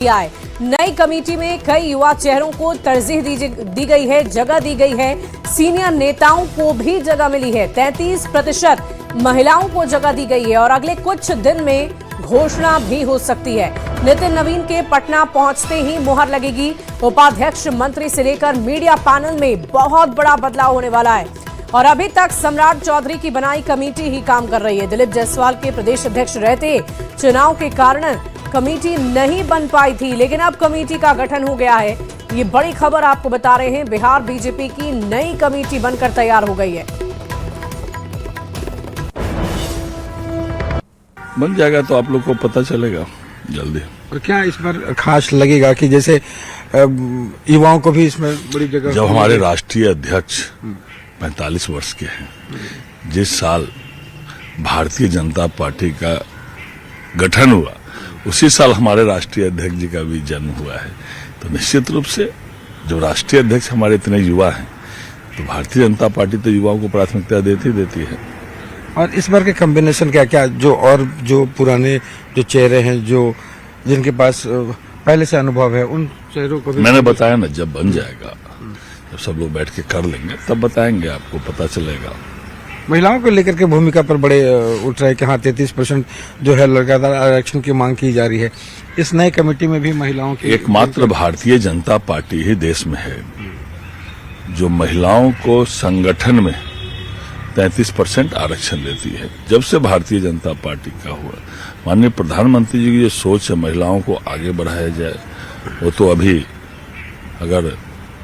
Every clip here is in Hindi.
आए। नई कमेटी में कई युवा चेहरों को तरजीह दी गई है, जगह दी गई है। सीनियर नेताओं को भी जगह मिली है। 33% महिलाओं को जगह दी गई है और अगले कुछ दिन में घोषणा भी हो सकती है। नितिन नवीन के पटना पहुंचते ही मुहर लगेगी। उपाध्यक्ष मंत्री से लेकर मीडिया पैनल में बहुत बड़ा बदलाव होने वाला है और अभी तक सम्राट चौधरी की बनाई कमेटी ही काम कर रही है। दिलीप जायसवाल के प्रदेश अध्यक्ष रहते चुनाव के कारण कमेटी नहीं बन पाई थी, लेकिन अब कमेटी का गठन हो गया है। ये बड़ी खबर आपको बता रहे हैं। बिहार बीजेपी की नई कमेटी बनकर तैयार हो गई है। बन जाएगा तो आप लोग को पता चलेगा जल्दी। और क्या इस पर खास लगेगा कि जैसे युवाओं को भी इसमें बड़ी जगह? जब हमारे राष्ट्रीय अध्यक्ष 45 वर्ष के हैं, जिस साल भारतीय जनता पार्टी का गठन हुआ उसी साल हमारे राष्ट्रीय अध्यक्ष जी का भी जन्म हुआ है, तो निश्चित रूप से जो राष्ट्रीय अध्यक्ष हमारे इतने युवा हैं, तो भारतीय जनता पार्टी तो युवाओं को प्राथमिकता देती है। और इस बार के कॉम्बिनेशन क्या जो पुराने जो चेहरे हैं, जो जिनके पास पहले से अनुभव है, उन चेहरों को भी मैंने बताया ना, जब बन जाएगा, जब सब लोग बैठ के कर लेंगे तब बताएंगे, आपको पता चलेगा। महिलाओं को लेकर के भूमिका पर बड़े उठ रहे कि हाँ 33% जो है लगातार आरक्षण की मांग की जा रही है। इस नई कमेटी में भी महिलाओं की एकमात्र भारतीय जनता पार्टी ही देश में है जो महिलाओं को संगठन में 33% आरक्षण देती है। जब से भारतीय जनता पार्टी का हुआ, माननीय प्रधानमंत्री जी की जो सोच है महिलाओं को आगे बढ़ाया जाए, वो तो अभी अगर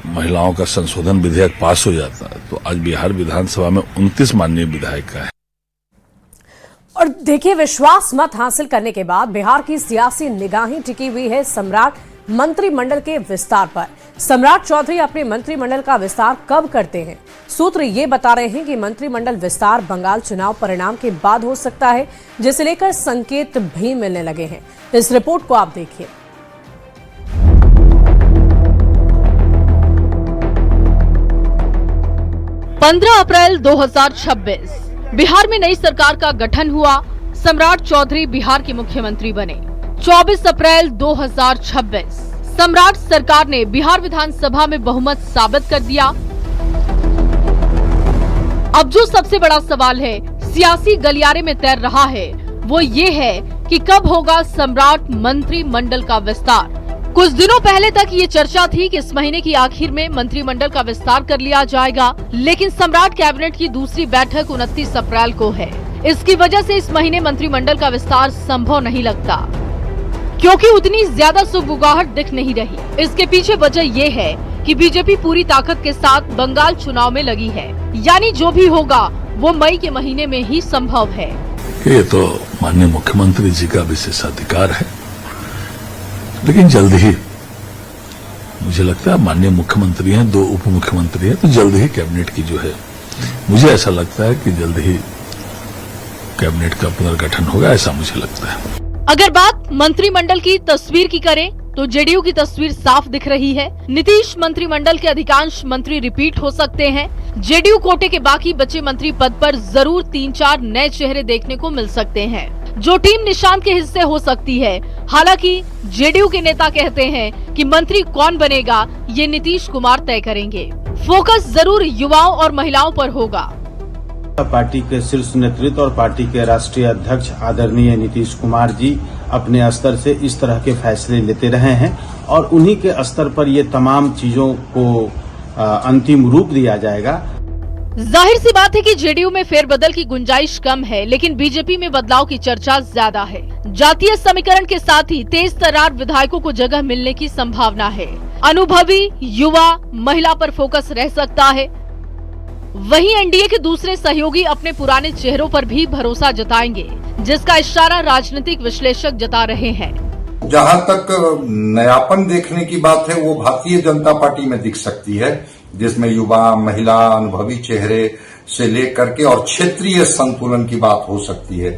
महिलाओं का संशोधन विधेयक पास हो जाता तो आज बिहार विधानसभा में 29 माननीय विधायक का है। और देखिए, विश्वास मत हासिल करने के बाद बिहार की सियासी निगाहें टिकी हुई है सम्राट मंत्रिमंडल के विस्तार पर। सम्राट चौधरी अपने मंत्रिमंडल का विस्तार कब करते हैं? सूत्र ये बता रहे हैं कि मंत्रिमंडल विस्तार बंगाल चुनाव परिणाम के बाद हो सकता है, जिसे लेकर संकेत भी मिलने लगे हैं। इस रिपोर्ट को आप देखिए। 15 अप्रैल 2026 बिहार में नई सरकार का गठन हुआ। सम्राट चौधरी बिहार के मुख्यमंत्री बने। 24 अप्रैल 2026 सम्राट सरकार ने बिहार विधानसभा में बहुमत साबित कर दिया। अब जो सबसे बड़ा सवाल है, सियासी गलियारे में तैर रहा है, वो ये है कि कब होगा सम्राट मंत्रिमंडल का विस्तार। कुछ दिनों पहले तक ये चर्चा थी कि इस महीने की आखिर में मंत्रिमंडल का विस्तार कर लिया जाएगा, लेकिन सम्राट कैबिनेट की दूसरी बैठक 29 अप्रैल को है। इसकी वजह से इस महीने मंत्रिमंडल का विस्तार संभव नहीं लगता, क्योंकि उतनी ज्यादा सुगबुगाहट दिख नहीं रही। इसके पीछे वजह ये है कि बीजेपी पूरी ताकत के साथ बंगाल चुनाव में लगी है, यानी जो भी होगा वो मई के महीने में ही संभव है। ये तो माननीय मुख्यमंत्री जी का विशेषाधिकार है, लेकिन जल्द ही मुझे लगता है माननीय मुख्यमंत्री हैं, 2 उप मुख्यमंत्री हैं, तो जल्द ही कैबिनेट की जो है, मुझे ऐसा लगता है कि जल्द ही कैबिनेट का पुनर्गठन होगा, ऐसा मुझे लगता है। अगर बात मंत्रिमंडल की तस्वीर की करें तो जेडीयू की तस्वीर साफ दिख रही है। नीतीश मंत्रिमंडल के अधिकांश मंत्री रिपीट हो सकते हैं। जेडीयू कोटे के बाकी बचे मंत्री पद पर जरूर 3-4 नए चेहरे देखने को मिल सकते हैं, जो टीम निशांत के हिस्से हो सकती है। हालांकि जेडीयू के नेता कहते हैं कि मंत्री कौन बनेगा ये नीतीश कुमार तय करेंगे। फोकस जरूर युवाओं और महिलाओं पर होगा। पार्टी के शीर्ष नेतृत्व और पार्टी के राष्ट्रीय अध्यक्ष आदरणीय नीतीश कुमार जी अपने स्तर से इस तरह के फैसले लेते रहे हैं और उन्हीं के स्तर पर ये तमाम चीजों को अंतिम रूप दिया जाएगा। जाहिर सी बात है कि जेडीयू में फेरबदल की गुंजाइश कम है, लेकिन बीजेपी में बदलाव की चर्चा ज्यादा है। जातीय समीकरण के साथ ही तेज तर्रार विधायकों को जगह मिलने की संभावना है। अनुभवी युवा महिला पर फोकस रह सकता है। वहीं एनडीए के दूसरे सहयोगी अपने पुराने चेहरों पर भी भरोसा जताएंगे, जिसका इशारा राजनीतिक विश्लेषक जता रहे हैं। जहां तक नयापन देखने की बात है, वो भारतीय जनता पार्टी में दिख सकती है, जिसमें युवा, महिला, अनुभवी चेहरे से लेकर के और क्षेत्रीय संतुलन की बात हो सकती है।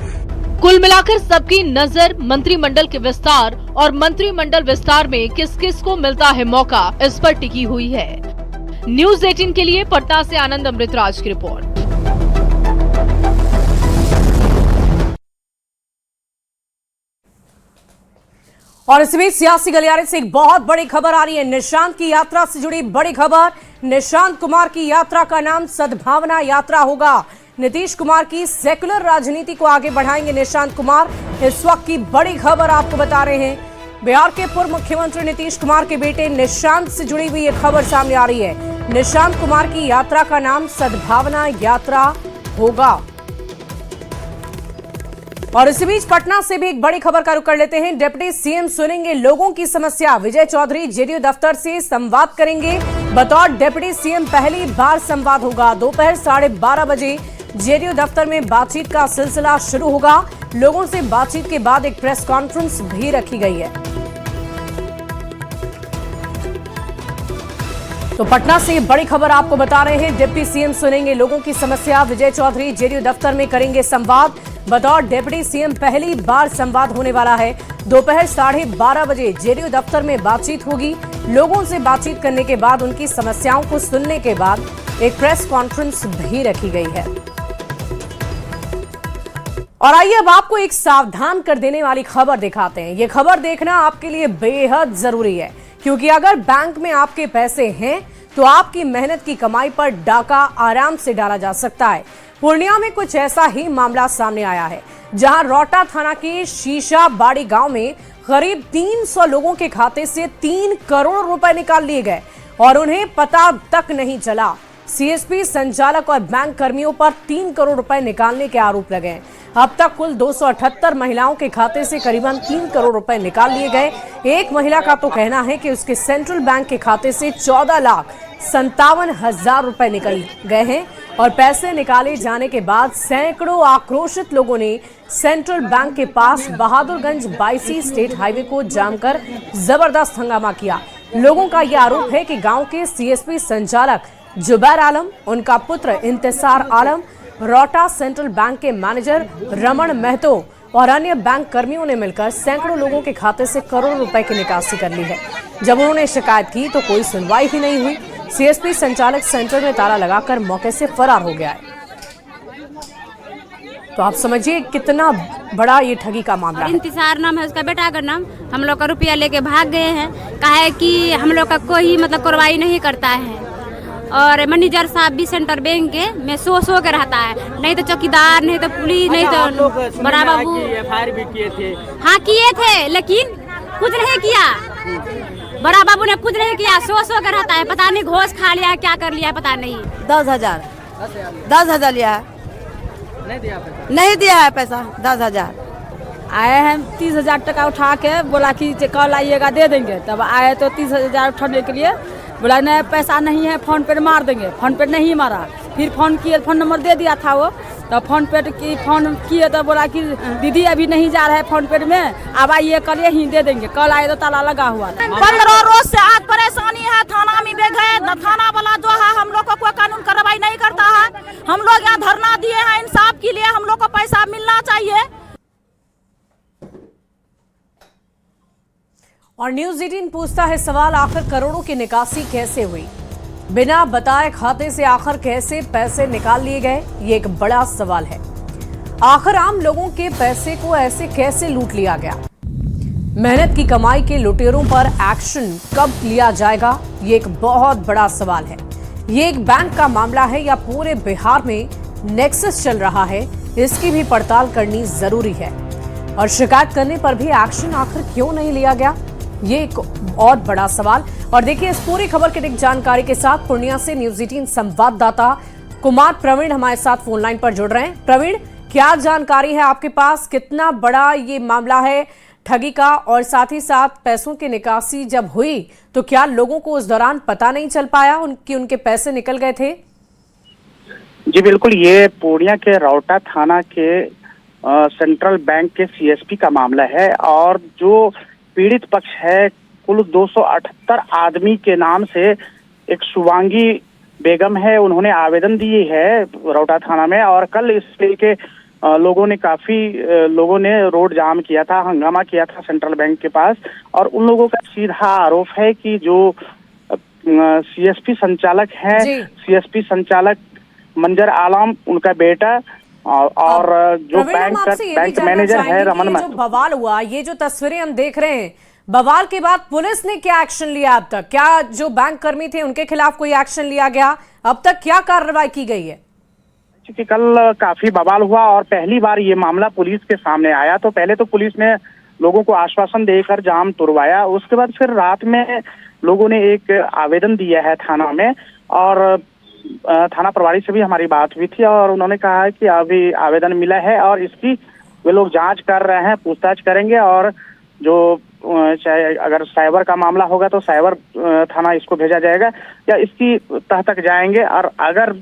कुल मिलाकर सबकी नजर मंत्रिमंडल के विस्तार और मंत्रिमंडल विस्तार में किस किस को मिलता है मौका, इस पर टिकी हुई है। न्यूज़ 18 के लिए पटना से आनंद अमृतराज की रिपोर्ट। और इस बीच सियासी गलियारे से एक बहुत बड़ी खबर आ रही है। निशांत की यात्रा से जुड़ी बड़ी खबर। निशांत कुमार की यात्रा का नाम सद्भावना यात्रा होगा। नीतीश कुमार की सेकुलर राजनीति को आगे बढ़ाएंगे निशांत कुमार। इस वक्त की बड़ी खबर आपको बता रहे हैं। बिहार के पूर्व मुख्यमंत्री नीतीश कुमार के बेटे निशांत से जुड़ी हुई यह खबर सामने आ रही है। निशांत कुमार की यात्रा का नाम सद्भावना यात्रा होगा। और इसी बीच पटना से भी एक बड़ी खबर का रुख कर लेते हैं। डिप्टी सीएम सुनेंगे लोगों की समस्या। विजय चौधरी जेडीयू दफ्तर से संवाद करेंगे। बतौर डिप्टी सीएम पहली बार संवाद होगा। दोपहर 12:30 बजे जेडीयू दफ्तर में बातचीत का सिलसिला शुरू होगा। लोगों से बातचीत के बाद एक प्रेस कॉन्फ्रेंस भी रखी गई है। तो पटना से बड़ी खबर आपको बता रहे हैं। डिप्टी सीएम सुनेंगे लोगों की समस्या। विजय चौधरी जेडीयू दफ्तर में करेंगे संवाद। बतौर डिप्टी सीएम पहली बार संवाद होने वाला है। दोपहर 12:30 बजे जेडीयू दफ्तर में बातचीत होगी। लोगों से बातचीत करने के बाद उनकी समस्याओं को सुनने के बाद एक प्रेस कॉन्फ्रेंस भी रखी गई है। और आइए अब आपको एक सावधान कर देने वाली खबर दिखाते हैं। ये खबर देखना आपके लिए बेहद जरूरी है, क्योंकि अगर बैंक में आपके पैसे हैं तो आपकी मेहनत की कमाई पर डाका आराम से डाला जा सकता है। पूर्णिया में कुछ ऐसा ही मामला सामने आया है, जहां रौटा थाना के शीशा बाड़ी गांव में करीब 300 लोगों के खाते से 3 करोड़ रुपए निकाल लिए गए और उन्हें पता तक नहीं चला। सीएसपी संचालक और बैंक कर्मियों पर 3 करोड़ रुपए निकालने के आरोप लगे हैं। अब तक कुल 278 महिलाओं के खाते से करीबन 3 करोड़ रुपए निकाल लिए गए। एक महिला का तो कहना है कि उसके सेंट्रल बैंक के खाते से 14,57,000 रुपए निकल गए हैं और पैसे निकाले जाने के बाद सैकड़ों आक्रोशित लोगों ने सेंट्रल बैंक के पास बहादुरगंज बायसी स्टेट हाईवे को जाम कर जबरदस्त हंगामा किया। लोगों का यह आरोप है कि गांव के सीएसपी संचालक जुबैर आलम, उनका पुत्र इंतजार आलम, रौटा सेंट्रल बैंक के मैनेजर रमन महतो और अन्य बैंक कर्मियों ने मिलकर सैकड़ों लोगों के खाते से करोड़ों रुपए की निकासी कर ली है। जब उन्होंने शिकायत की तो कोई सुनवाई ही नहीं हुई। सीएसपी संचालक सेंटर में ताला लगाकर मौके से फरार हो गया है। तो आप समझिए कितना बड़ा ये ठगी का मामला है। इंतजार नाम है उसका, बेटा का नाम। हम लोग का रुपया लेके भाग गए हैं। कहा है कि हम लोग का कोई कार्रवाई नहीं करता है। और मैनेजर साहब भी सेंट्रल बैंक के में सो के रहता है, नहीं तो चौकीदार, नहीं तो पुलिस, नहीं तो बड़ा बाबू एफआईआर भी किए थे। हाँ किए थे, लेकिन कुछ नहीं किया। बड़ा बाबू ने कुछ नहीं किया, सो के रहता है। पता नहीं घोष खा लिया, क्या कर लिया पता नहीं। 10,000 लिया है, नहीं दिया है पैसा। 10,000 आए हैं, 30,000 टका उठा के बोला कि कल आइएगा दे देंगे। तब आए तो 30,000 उठाने के लिए बोला नहीं पैसा नहीं है, फोन पे मार देंगे। फोन पे नहीं मारा, फिर फोन किए, फोन नंबर दे दिया था वो। तो फोन पे की फोन किए तो बोला कि दीदी अभी नहीं जा रहा है फोन पे में, अब आइए कल ही दे देंगे। कल आए तो ताला लगा हुआ था। 15 रोज से आज परेशानी है। थाना में भी गए, थाना वाला जो है हम लोग को कोई कानून कार्रवाई नहीं करता है। हम लोग यहाँ धरना दिए हैं इंसाफ के लिए। हम लोग को पैसा मिलना चाहिए। और न्यूज 18 पूछता है सवाल, आखिर करोड़ों की निकासी कैसे हुई? बिना बताए खाते से आखिर कैसे पैसे निकाल लिए गए? ये एक बड़ा सवाल है। आखिर आम लोगों के पैसे को ऐसे कैसे लूट लिया गया? मेहनत की कमाई के लुटेरों पर एक्शन कब लिया जाएगा? ये एक बहुत बड़ा सवाल है। ये एक बैंक का मामला है या पूरे बिहार में नेक्सस चल रहा है? इसकी भी पड़ताल करनी जरूरी है। और शिकायत करने पर भी एक्शन आखिर क्यों नहीं लिया गया? ये एक और बड़ा सवाल। और देखिए इस पूरी खबर की अधिक जानकारी के साथ पूर्णिया से न्यूज 18 संवाददाता कुमार प्रवीण हमारे साथ फोन लाइन पर जुड़ रहे हैं। प्रवीण, क्या जानकारी है आपके पास? कितना बड़ा ये मामला है ठगी का, और साथ ही साथ पैसों की निकासी जब हुई तो क्या लोगों को उस दौरान पता नहीं चल पाया उनके पैसे निकल गए थे? जी बिल्कुल, ये पूर्णिया के रौटा थाना के सेंट्रल बैंक के सीएसपी का मामला है। और जो पीड़ित पक्ष है, कुल 278 आदमी के नाम से एक शुभांगी बेगम है, उन्होंने आवेदन दिए है रौटा थाना में। और कल इस लेके लोगों ने रोड जाम किया था, हंगामा किया था सेंट्रल बैंक के पास। और उन लोगों का सीधा आरोप है कि जो सीएसपी संचालक हैं, सीएसपी संचालक मंजर आलम, उनका बेटा और जो बैंक मैनेजर है रमन महतो। बवाल हुआ, ये जो तस्वीरें हम देख रहे हैं बवाल के बाद पुलिस ने क्या एक्शन लिया अब तक? क्या जो बैंक कर्मी थे उनके खिलाफ कोई एक्शन लिया गया? अब तक क्या कार्रवाई की गई है? क्योंकि कल काफी बवाल हुआ और पहली बार ये मामला पुलिस के सामने आया, तो पहले तो पुलिस ने लोगों को आश्वासन देकर जाम तुड़वाया। उसके बाद फिर रात में लोगों ने एक आवेदन दिया है थाना में, और थाना प्रभारी से भी हमारी बात हुई थी और उन्होंने कहा है कि अभी आवेदन मिला है और इसकी वे लोग जांच कर रहे हैं, पूछताछ करेंगे, और जो चाहे अगर साइबर का मामला होगा तो साइबर थाना इसको भेजा जाएगा या इसकी तह तक जाएंगे, और अगर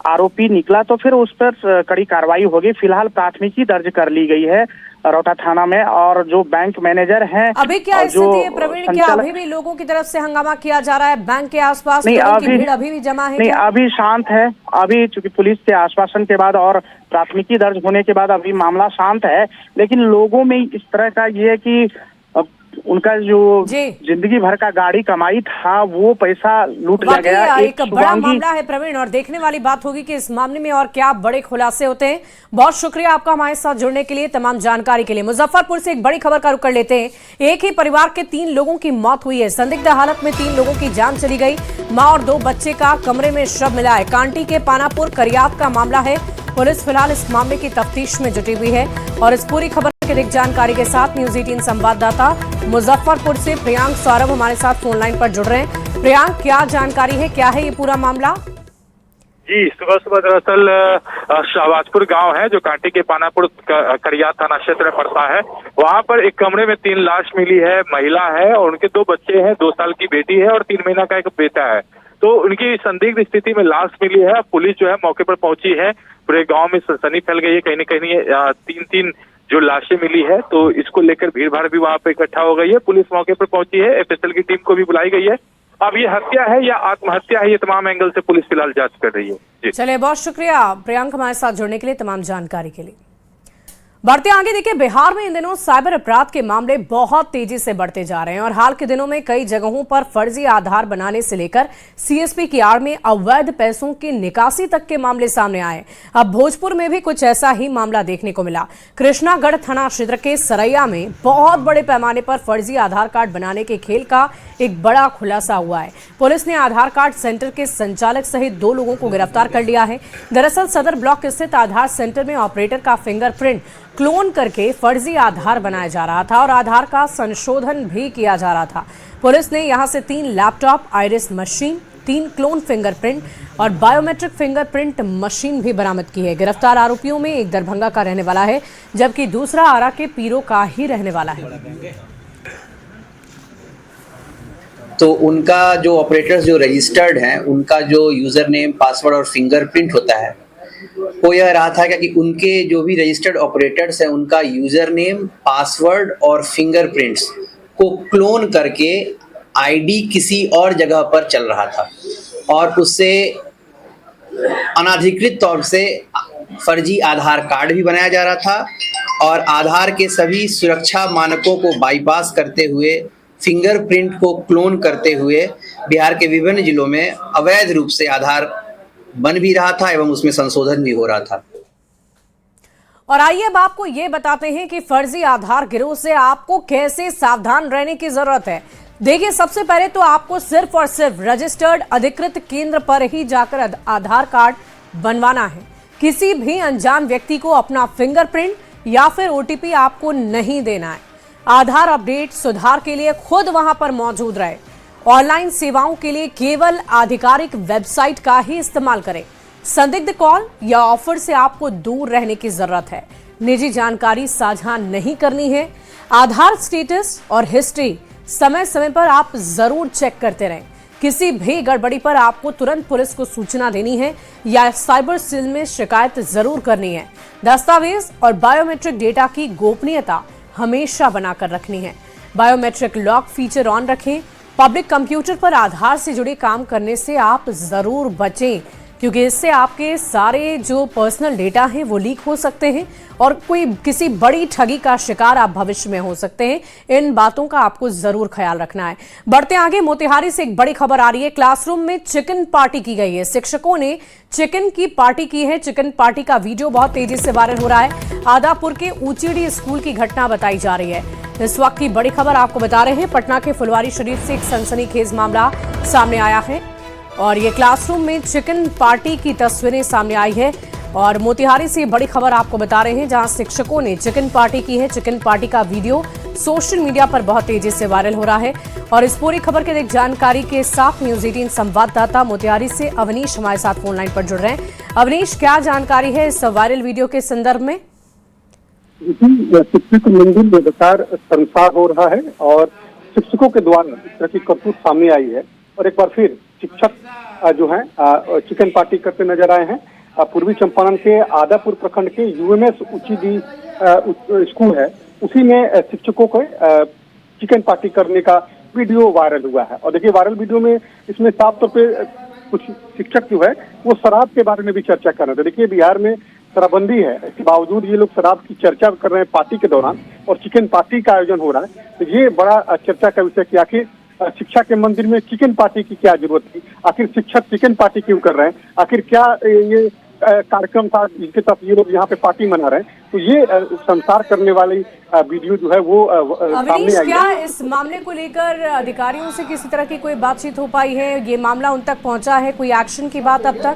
आरोपी निकला तो फिर उस पर कड़ी कार्रवाई होगी। फिलहाल प्राथमिकी दर्ज कर ली गई है रौटा थाना में, और जो बैंक मैनेजर हैं अभी क्या स्थिति है प्रवीण? क्या अभी भी लोगों की तरफ से हंगामा किया जा रहा है बैंक के आसपास? नहीं, लोगों की भीड़ अभी भी जमा है? नहीं, अभी शांत है। अभी चूंकि पुलिस के आश्वासन के बाद और प्राथमिकी दर्ज होने के बाद अभी मामला शांत है, लेकिन लोगों में इस तरह का ये है कि उनका जो जिंदगी भर का गाड़ी कमाई था वो पैसा लूट लिया गया। एक बड़ा मामला है प्रवीण, और देखने वाली बात होगी कि इस मामले में और क्या बड़े खुलासे होते हैं। बहुत शुक्रिया आपका हमारे साथ जुड़ने के लिए, तमाम जानकारी के लिए। मुजफ्फरपुर से एक बड़ी खबर का रुख कर लेते हैं। एक ही परिवार के 3 लोगों की मौत हुई है। संदिग्ध हालत में 3 लोगों की जान चली गई। मां और 2 बच्चे का कमरे में शव मिला है। कांटी के पानापुर करियात का मामला है। पुलिस फिलहाल इस मामले की तफ्तीश में जुटी हुई है, और इस पूरी खबर की अधिक जानकारी के साथ न्यूज 18 संवाददाता मुजफ्फरपुर से प्रियांक सौरभ हमारे साथ फोन लाइन पर जुड़ रहे हैं। प्रियांक, क्या जानकारी है, क्या है ये पूरा मामला? जी, सुबह दरअसल शाहबाजपुर गांव है जो कांटी के पानापुर करियात थाना क्षेत्र में पड़ता है। वहां पर एक कमरे में 3 लाश मिली है। महिला है और उनके 2 बच्चे हैं, 2 साल की बेटी है और 3 महीना का एक बेटा है। तो उनकी संदिग्ध स्थिति में लाश मिली है। पुलिस जो है मौके पर पहुंची है। पूरे गांव में सनसनी फैल गई है। कहीं न कहीं 3 जो लाशें मिली है, तो इसको लेकर भीड़ भाड़ भी वहां पे इकट्ठा हो गई है। पुलिस मौके पर पहुंची है। एफएसएल की टीम को भी बुलाई गई है। अब ये हत्या है या आत्महत्या है, ये तमाम एंगल से पुलिस फिलहाल जांच कर रही है। चलिए, बहुत शुक्रिया प्रियांक हमारे साथ जुड़ने के लिए, तमाम जानकारी के लिए। बढ़ते आगे देखिए, बिहार में इन दिनों साइबर अपराध के मामले बहुत तेजी से बढ़ते जा रहे हैं, और हाल के दिनों में कई जगहों पर फर्जी आधार बनाने से लेकर सीएसपी की आड़ में अवैध पैसों की निकासी तक के मामले सामने आए। अब भोजपुर में भी कुछ ऐसा ही मामला देखने को मिला। कृष्णागढ़ थाना क्षेत्र के सरैया में बहुत बड़े पैमाने पर फर्जी आधार कार्ड बनाने के खेल का एक बड़ा खुलासा हुआ है। पुलिस ने आधार कार्ड सेंटर के संचालक सहित 2 लोगों को गिरफ्तार कर लिया है। दरअसल सदर ब्लॉक स्थित आधार सेंटर में ऑपरेटर का फिंगरप्रिंट क्लोन करके फर्जी आधार बनाया जा रहा था और आधार का संशोधन भी किया जा रहा था। पुलिस ने यहां से 3 laptop, iris machine, 3 clone fingerprint और बायोमेट्रिक फिंगरप्रिंट मशीन भी बरामद की है। गिरफ्तार आरोपियों में एक दरभंगा का रहने वाला है, जबकि दूसरा आरा के पीरो का ही रहने वाला है। तो उनका जो ऑपरेटर्स जो रजिस्टर्ड हैं, उनका जो यूजर नेम, पासवर्ड और फिंगरप्रिंट होता है, वो यह रहा था कि उनके जो भी रजिस्टर्ड ऑपरेटर्स हैं, उनका यूजर नेम, पासवर्ड और फिंगरप्रिंट्स को क्लोन करके आईडी किसी और जगह पर चल रहा था, और उससे अनाधिकृत तौर से फर्जी आधार कार्ड भी बनाया जा रहा था, और आधार के सभी सुरक्षा मानकों को बाईपास करते हुए, फिंगरप्रिंट को क्लोन करते हुए बिहार के विभिन्न जिलों में अवैध रूप से आधार बन भी रहा था एवं उसमें संशोधन भी हो रहा था। और आइए अब आपको ये बताते हैं कि फर्जी आधार गिरोह से आपको कैसे सावधान रहने की जरूरत है। देखिए, सबसे पहले तो आपको सिर्फ और सिर्फ रजिस्टर्ड अधिकृत केंद्र पर ही जाकर आधार कार्ड बनवाना है। किसी भी अनजान व्यक्ति को अपना फिंगरप्रिंट या फिर ओटीपी आपको नहीं देना है। आधार अपडेट सुधार के लिए खुद वहां पर मौजूद रहे। ऑनलाइन सेवाओं के लिए केवल आधिकारिक वेबसाइट का ही इस्तेमाल करें। संदिग्ध कॉल या ऑफर से आपको दूर रहने की जरूरत है। निजी जानकारी साझा नहीं करनी है। आधार स्टेटस और हिस्ट्री समय समय पर आप जरूर चेक करते रहें। किसी भी गड़बड़ी पर आपको तुरंत पुलिस को सूचना देनी है या साइबर सेल में शिकायत जरूर करनी है। दस्तावेज और बायोमेट्रिक डेटा की गोपनीयता हमेशा बनाकर रखनी है। बायोमेट्रिक लॉक फीचर ऑन रखें। पब्लिक कंप्यूटर पर आधार से जुड़े काम करने से आप जरूर बचें। क्योंकि इससे आपके सारे जो पर्सनल डेटा हैं वो लीक हो सकते हैं और कोई किसी बड़ी ठगी का शिकार आप भविष्य में हो सकते हैं। इन बातों का आपको जरूर ख्याल रखना है। बढ़ते आगे, मोतिहारी से एक बड़ी खबर आ रही है। क्लासरूम में चिकन पार्टी की गई है। शिक्षकों ने चिकन की पार्टी की है। चिकन पार्टी का वीडियो बहुत तेजी से वायरल हो रहा है। आदापुर के ऊंचीडी स्कूल की घटना बताई जा रही है। इस वक्त की बड़ी खबर आपको बता रहे हैं। पटना के फुलवारी शरीफ से एक सनसनीखेज मामला सामने आया है और ये क्लासरूम में चिकन पार्टी की तस्वीरें सामने आई है। और मोतिहारी से बड़ी खबर आपको बता रहे हैं, जहां शिक्षकों ने चिकन पार्टी की है। चिकन पार्टी का वीडियो सोशल मीडिया पर बहुत तेजी से वायरल हो रहा है। और इस पूरी खबर के लिए जानकारी के साथ न्यूज 18 संवाददाता मोतिहारी से अवनीश हमारे साथ फोन लाइन पर जुड़ रहे हैं। अवनीश, क्या जानकारी है इस वायरल वीडियो के संदर्भ में? शिक्षक मंदिर लगातार संसार हो रहा है और शिक्षकों के द्वारा इस तरह की करतूत सामने आई है। और एक बार फिर शिक्षक जो है चिकन पार्टी करते नजर आए हैं। पूर्वी चंपारण के आदापुर प्रखंड के यूएमएस ऊंचीडी स्कूल है, उसी में शिक्षकों को चिकन पार्टी करने का वीडियो वायरल हुआ है। और देखिए, वायरल वीडियो में इसमें साफ तौर पे कुछ शिक्षक जो है वो शराब के बारे में भी चर्चा कर रहे थे। देखिए, बिहार में शराबबंदी है, इसके बावजूद ये लोग शराब की चर्चा कर रहे हैं पार्टी के दौरान, और चिकन पार्टी का आयोजन हो रहा है। तो ये बड़ा चर्चा का विषय कि आखिर शिक्षा के मंदिर में चिकन पार्टी की क्या जरूरत थी, आखिर शिक्षक चिकन पार्टी क्यों कर रहे हैं, आखिर क्या ये कार्यक्रम था जिसके तहत ये लोग यहाँ पे पार्टी मना रहे हैं। तो ये संसार करने वाली वीडियो जो है वो सामने आई है। क्या इस मामले को लेकर अधिकारियों से किसी तरह की कोई बातचीत हो पाई है? ये मामला उन तक पहुंचा है? कोई एक्शन की बात अब तक?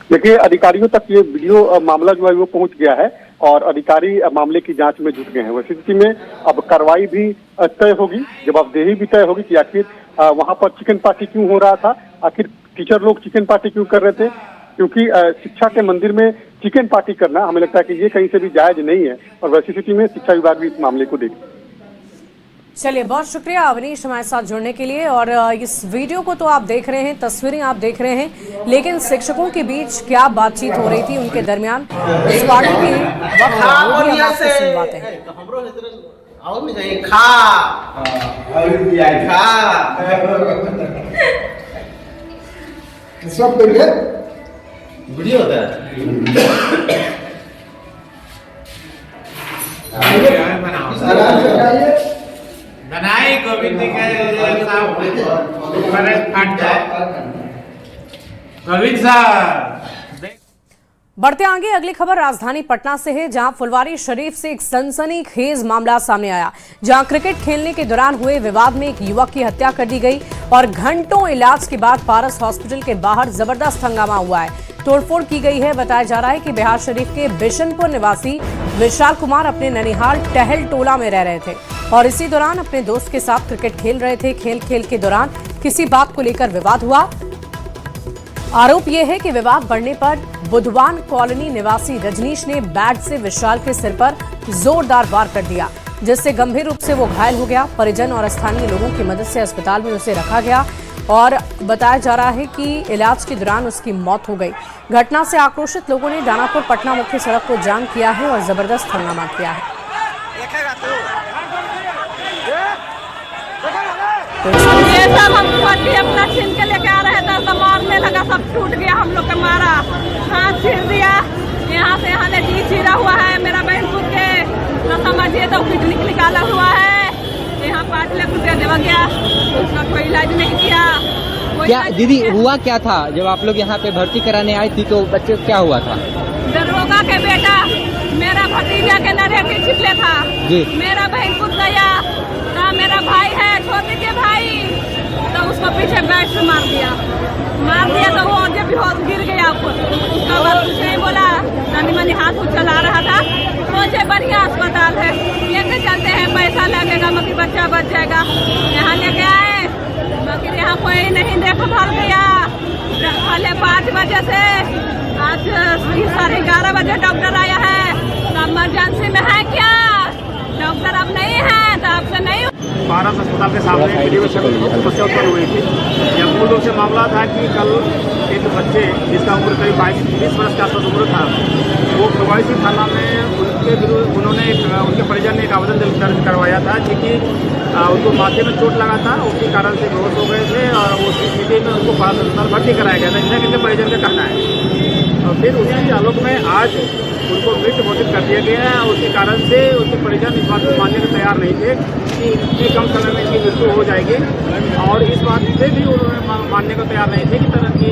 देखिए, अधिकारियों तक ये वीडियो मामला जो है वो पहुंच गया है और अधिकारी मामले की जांच में जुट गए हैं। वैसी स्थिति में अब कार्रवाई भी तय होगी, जवाबदेही भी तय होगी कि आखिर वहां पर चिकन पार्टी क्यों हो रहा था, आखिर टीचर लोग चिकन पार्टी क्यों कर रहे थे। क्योंकि शिक्षा के मंदिर में चिकन पार्टी करना हमें लगता है कि ये कहीं से भी जायज नहीं है और वैसी स्थिति में शिक्षा विभाग भी इस मामले को देखे। चलिए, बहुत शुक्रिया अवनीश हमारे साथ जुड़ने के लिए। और इस वीडियो को तो आप देख रहे हैं, तस्वीरें आप देख रहे हैं, लेकिन शिक्षकों के बीच क्या बातचीत हो रही थी उनके दरमियान इस पार्टी के वक्त वो भी हम आपको सुनवाते हैं। वीडियो होता है बनाए गोविंद गोविंद साहब। बढ़ते आगे, अगली खबर राजधानी पटना से है, जहां फुलवारी शरीफ से एक सनसनीखेज मामला सामने आया, जहां क्रिकेट खेलने के दौरान हुए विवाद में एक युवक की हत्या कर दी गई और घंटों इलाज के बाद पारस हॉस्पिटल के बाहर जबरदस्त हंगामा हुआ है, तोड़फोड़ की गई है। बताया जा रहा है कि बिहार शरीफ के बिशनपुर निवासी विशाल कुमार अपने ननिहाल टहल टोला में रह रहे थे और इसी दौरान अपने दोस्त के साथ क्रिकेट खेल रहे थे। खेल के दौरान किसी बात को लेकर विवाद हुआ। आरोप यह है कि विवाद बढ़ने पर बुधवान कॉलोनी निवासी रजनीश ने बैट से विशाल के सिर पर जोरदार वार कर दिया, जिससे गंभीर रूप से वो घायल हो गया। परिजन और स्थानीय लोगों की मदद से अस्पताल में उसे रखा गया और बताया जा रहा है कि इलाज के दौरान उसकी मौत हो गई। घटना से आक्रोशित लोगों ने दानापुर पटना मुख्य सड़क को जाम किया है और जबरदस्त हंगामा किया है। ये सब हम पार्टी अपना छीन के लेके आ रहे थे, सब मारने लगा, सब टूट गया, हम लोग का मारा, हाथ छीन दिया, यहाँ से यहाँ जी चीरा हुआ है। मेरा बहनपुर के न समझिए तो किडनी निकाला हुआ है, यहाँ 5 लाख रुपया देवा गया, उसका कोई इलाज नहीं किया। क्या दीदी हुआ क्या था जब आप लोग यहाँ पे भर्ती कराने आई थी, तो बच्चे को क्या हुआ था? दरोगा के बेटा मेरा भतीजा के नरे के छिपले था जी। मेरा बहनपुर गया, मेरा भाई है छोटे के भाई, तो उसको पीछे बैट से मार दिया तो वो जब गिर गया उसका बाद कुछ नहीं बोला, नानी मनी हाथ चला रहा था। सोचे बढ़िया अस्पताल है, लेके चलते हैं, पैसा लगेगा, मगर बच्चा बच जाएगा। यहाँ लेके आए मगर यहाँ कोई नहीं देखभाल किया। पहले 5 बजे से आज 11:30 बजे डॉक्टर आया है, तो इमरजेंसी में है क्या डॉक्टर अब नहीं है, तो आपसे नहीं। पारस अस्पताल के सामने समस्या उत्पन्न हुई थी, जब मूल रूप से मामला था कि कल एक बच्चे जिसका उम्र करीब 22-20 वर्ष के आसपास उम्र था, वो प्रवासी थाना में उनके विरुद्ध उनके परिजन ने एक आवेदन दर्ज करवाया था क्योंकि उनको माथे में चोट लगा था, उसी कारण से बेहोश हो गए थे और उस स्थिति में उनको पास अस्पताल भर्ती कराया गया था, इतना किसी परिजन का कहना है। और फिर उसी आलोक में आज उनको मृत घोषित कर दिया गया है। उसी कारण से उनके परिजन इस बात को मानने को तैयार नहीं थे कि इतने कम समय में इनकी मृत्यु हो जाएगी, और इस बात से भी उन्होंने मानने को तैयार नहीं थे कि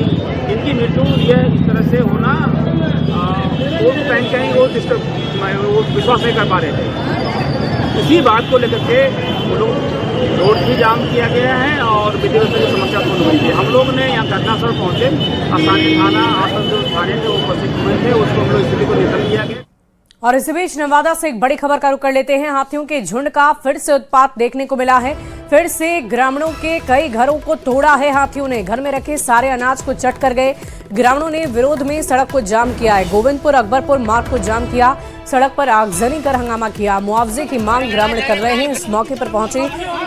इनकी मृत्यु यह इस तरह से होना वो भी कहीं वो विश्वास नहीं कर पा रहे थे। इसी बात को लेकर के वो लोग रोड भी जाम किया गया है और विधि व्यवस्था की समस्या पूर्ण हुई है। हम लोग ने यहाँ घटनास्थल पहुँचे, स्थानीय थाना आसनसोल थाने से उपस्थित हुए थे, उसको हम लोग स्थिति को नियंत्रण किया गया। और इसी बीच नवादा से एक बड़ी खबर का रुख कर लेते हैं। हाथियों के झुंड का फिर से उत्पात देखने को मिला है। फिर से ग्रामीणों के कई घरों को तोड़ा है हाथियों ने। घर में रखे सारे अनाज को चट कर गए। ग्रामीणों ने विरोध में सड़क को जाम किया है। गोविंदपुर अकबरपुर मार्ग को जाम किया, सड़क पर आगजनी कर हंगामा किया। मुआवजे की मांग ग्रामीण कर रहे हैं। इस मौके पर पहुंचे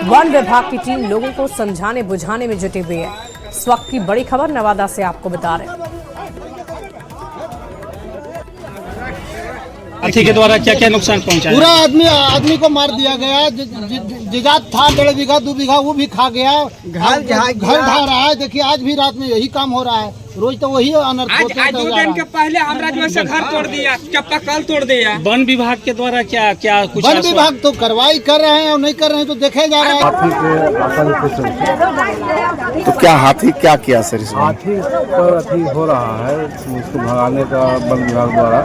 वन विभाग की टीम लोगों को समझाने बुझाने में जुटी हुई है। इस वक्त की बड़ी खबर नवादा से आपको बता रहे हैं। हाथी के द्वारा क्या क्या नुकसान पहुंचा? पूरा आदमी को मार दिया गया। जिगात था 1.5 बीघा 2 बीघा वो भी खा गया। घर ढा रहा है। देखिए आज भी रात में यही काम हो रहा है। रोज तो वही अनर्थ होता है। आज 2 दिन के पहले हमरा जो है घर तोड़ दिया, चप्पा तोड़ दिया। वन विभाग के द्वारा क्या क्या कुछ? वन विभाग तो कार्रवाई कर रहे हैं और नहीं कर रहे हैं तो देखे जा रहा है। तो क्या हाथी क्या किया सर? हाथी पर अभी हो रहा है, उसको भगाने का वन विभाग द्वारा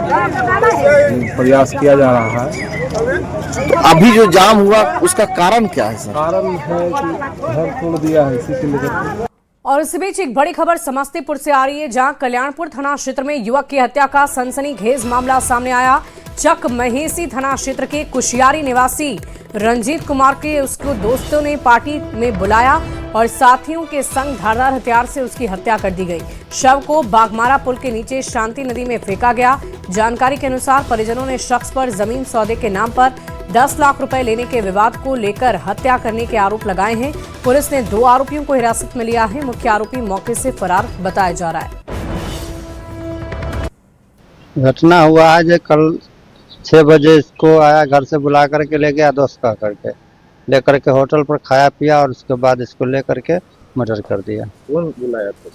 प्रयास किया जा रहा है। तो अभी जो जाम हुआ उसका कारण क्या है सर? कारण है कि घर तोड़ दिया है, इसी के लेकर। और इसी बीच एक बड़ी खबर समस्तीपुर से आ रही है, जहां कल्याणपुर थाना क्षेत्र में युवक की हत्या का सनसनीखेज मामला सामने आया। चक महेसी थाना क्षेत्र के कुशियारी निवासी रंजीत कुमार के उसको दोस्तों ने पार्टी में बुलाया और साथियों के संग धारदार हथियार से उसकी हत्या कर दी गई। शव को बागमारा पुल के नीचे शांति नदी में फेंका गया। जानकारी के अनुसार परिजनों ने शख्स पर जमीन सौदे के नाम पर 10 लाख रुपए लेने के विवाद को लेकर हत्या करने के आरोप लगाए हैं। पुलिस ने 2 आरोपियों को हिरासत में लिया है। मुख्य आरोपी मौके से फरार बताया जा रहा है। घटना हुआ है जो कल 6 बजे इसको आया, घर से बुला करके ले गया, दोस्त का करके लेकर के होटल पर खाया पिया और उसके बाद इसको लेकर के मर्डर कर दिया। कौन बुलाया था?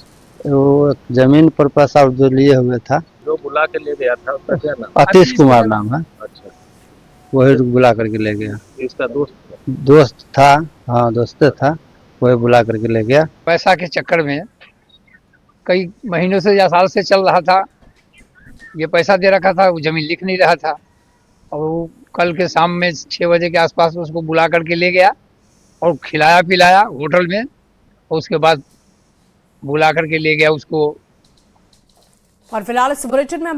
वो जमीन पर पैसा जो लिए हुए था, जो बुला के ले गया था उसका क्या नाम? आतिश कुमार नाम है। अच्छा, वही बुला करके ले गया। इसका दोस्त था। हाँ दोस्त था, वही बुला करके ले गया। पैसा के चक्कर में कई महीनों से या साल से चल रहा था। ये पैसा दे रखा था, वो जमीन लिख नहीं रहा था और वो कल के शाम में 6 बजे के आसपास उसको बुला करके ले गया और खिलाया पिलाया होटल में, और उसके बाद बुला करके ले गया उसको। और फिलहाल इस बुलेटिन में